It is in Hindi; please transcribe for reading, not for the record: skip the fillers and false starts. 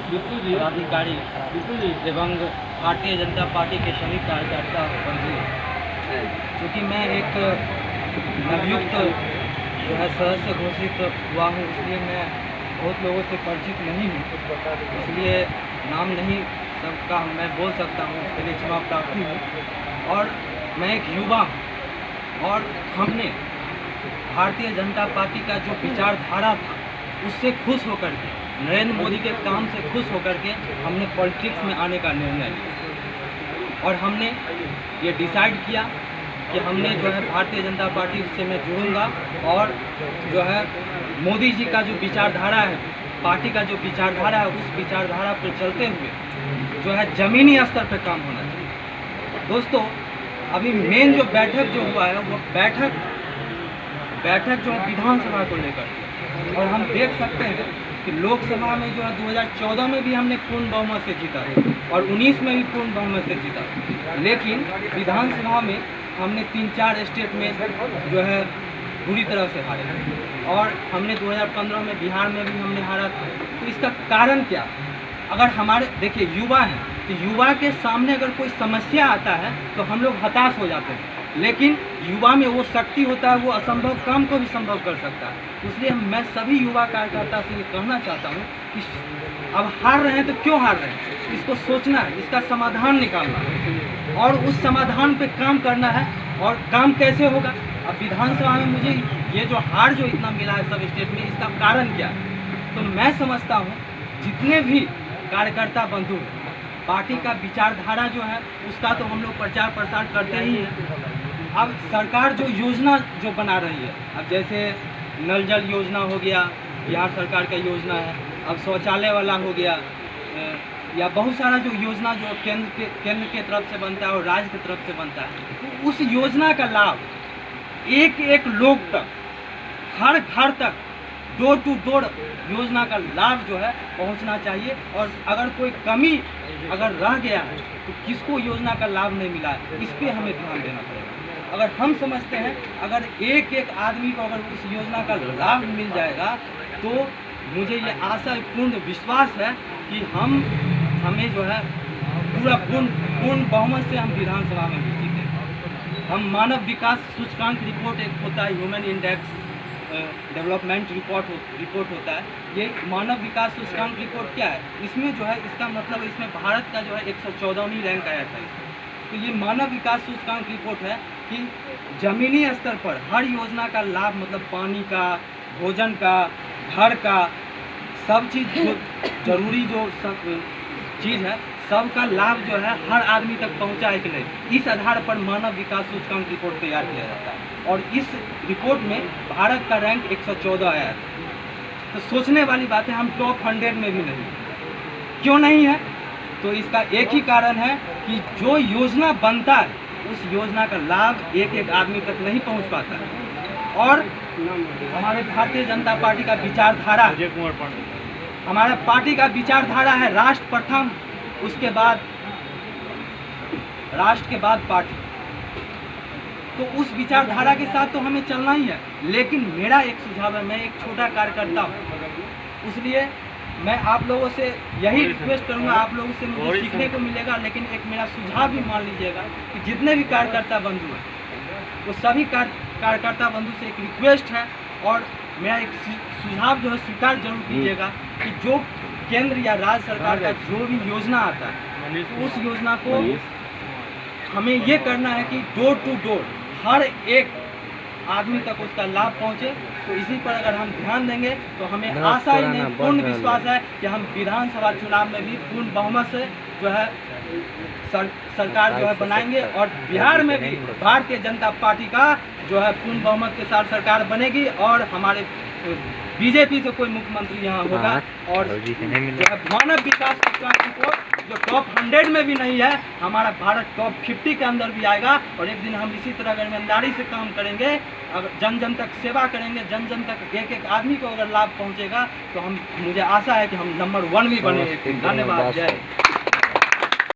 बिल्कुल जी, पदाधिकारी बिल्कुल जी एवं भारतीय जनता पार्टी के सभी कार्यकर्ता बंधु, क्योंकि मैं एक नवयुक्त जो है सदस्य घोषित हुआ हूँ, इसलिए मैं बहुत लोगों से परिचित नहीं हूँ, इसलिए नाम नहीं सबका मैं बोल सकता हूँ, उसके लिए क्षमा प्रार्थी हूँ। और मैं एक युवा हूँ और हमने भारतीय जनता पार्टी का जो विचारधारा था उससे खुश होकर के, नरेंद्र मोदी के काम से खुश होकर के हमने पॉलिटिक्स में आने का निर्णय लिया और हमने ये डिसाइड किया कि हमने जो है भारतीय जनता पार्टी से मैं जुड़ूंगा और जो है मोदी जी का जो विचारधारा है, पार्टी का जो विचारधारा है, उस विचारधारा पर चलते हुए जो है ज़मीनी स्तर पर काम होना चाहिए। दोस्तों, अभी मेन जो बैठक जो हुआ है वो बैठक जो है विधानसभा को लेकर, और हम देख सकते हैं कि लोकसभा में जो है 2014 में भी हमने पूर्ण बहुमत से जीता और 19 में भी पूर्ण बहुमत से जीता, लेकिन विधानसभा में हमने 3-4 स्टेट में जो है बुरी तरह से हारे और हमने 2015 में बिहार में भी हमने हारा था। तो इसका कारण क्या? अगर हमारे देखिए युवा हैं तो युवा के सामने अगर कोई समस्या आता है तो हम लोग हताश हो जाते हैं, लेकिन युवा में वो शक्ति होता है, वो असंभव काम को भी संभव कर सकता है। इसलिए मैं सभी युवा कार्यकर्ता से ये कहना चाहता हूँ कि अब हार रहे हैं तो क्यों हार रहे हैं, इसको सोचना है, इसका समाधान निकालना है और उस समाधान पे काम करना है। और काम कैसे होगा? अब विधानसभा में मुझे ये जो हार जो इतना मिला है सब स्टेट में, इसका कारण क्या है? तो मैं समझता हूँ जितने भी कार्यकर्ता बंधु हैं, पार्टी का विचारधारा जो है उसका तो हम लोग प्रचार प्रसार करते ही हैं। अब सरकार जो योजना जो बना रही है, अब जैसे नल जल योजना हो गया, बिहार सरकार का योजना है, अब शौचालय वाला हो गया, या बहुत सारा जो योजना जो केंद्र के तरफ से बनता है और राज्य की तरफ से बनता है, तो उस योजना का लाभ एक एक लोग तक, हर घर तक, डोर टू डोर योजना का लाभ जो है पहुंचना चाहिए। और अगर कोई कमी अगर रह गया है तो किसको योजना का लाभ नहीं मिला है, इस पर हमें ध्यान देना पड़ेगा। अगर हम समझते हैं अगर एक एक आदमी को अगर उस योजना का लाभ मिल जाएगा तो मुझे ये आशा पूर्ण विश्वास है कि हमें जो है पूर्ण बहुमत से हम विधानसभा में भी जीतेंगे। हम मानव विकास सूचकांक रिपोर्ट एक होता है, ह्यूमन इंडेक्स डेवलपमेंट रिपोर्ट होता है। ये मानव विकास सूचकांक रिपोर्ट क्या है? इसमें जो है इसका मतलब इसमें भारत का जो है 114वीं रैंक आया था। तो ये मानव विकास सूचकांक रिपोर्ट है कि ज़मीनी स्तर पर हर योजना का लाभ, मतलब पानी का, भोजन का, घर का, सब चीज़ जो जरूरी जो सब चीज़ है सबका लाभ जो है हर आदमी तक पहुंचा है कि नहीं, इस आधार पर मानव विकास सूचकांक रिपोर्ट तैयार किया जाता है। और इस रिपोर्ट में भारत का रैंक 114 आया है। तो सोचने वाली बात है, हम टॉप 100 में भी नहीं। क्यों नहीं है? तो इसका एक ही कारण है कि जो योजना बनता है उस योजना का लाभ एक एक आदमी तक नहीं पहुंच पाता है। और हमारे भारतीय जनता पार्टी का विचारधारा, हमारा पार्टी का विचारधारा है राष्ट्र प्रथम, उसके बाद राष्ट्र के बाद पार्टी। तो उस विचारधारा के साथ तो हमें चलना ही है। लेकिन मेरा एक सुझाव है, मैं एक छोटा कार्यकर्ता हूँ, इसलिए मैं आप लोगों से यही रिक्वेस्ट करूँगा, आप लोगों से मुझे सीखने को मिलेगा। लेकिन एक मेरा सुझाव भी मान लीजिएगा कि जितने भी कार्यकर्ता बंधु हैं वो सभी कार्यकर्ता बंधु से एक रिक्वेस्ट है और मेरा एक सुझाव जो है स्वीकार जरूर कीजिएगा कि जो केंद्र या राज्य सरकार का जो भी योजना आता है तो उस योजना को हमें ये करना है कि डोर टू डोर हर एक आदमी तक उसका लाभ पहुंचे। तो इसी पर अगर हम ध्यान देंगे तो हमें आशा ही नहीं, पूर्ण विश्वास है कि हम विधानसभा चुनाव में भी पूर्ण बहुमत से जो है सरकार जो है बनाएंगे और बिहार में भी भारतीय जनता पार्टी का जो है पूर्ण बहुमत के साथ सरकार बनेगी और हमारे बीजेपी से कोई मुख्यमंत्री यहाँ होगा। और जो है मानव विकास सूचकांक रिपोर्ट जो टॉप 100 में भी नहीं है, हमारा भारत टॉप 50 के अंदर भी आएगा। और एक दिन हम इसी तरह अगर ईमानदारी से काम करेंगे, अगर जन जन तक सेवा करेंगे, जन जन तक एक एक आदमी को अगर लाभ पहुँचेगा तो मुझे आशा है कि हम नंबर 1 भी बनेंगे। धन्यवाद। जय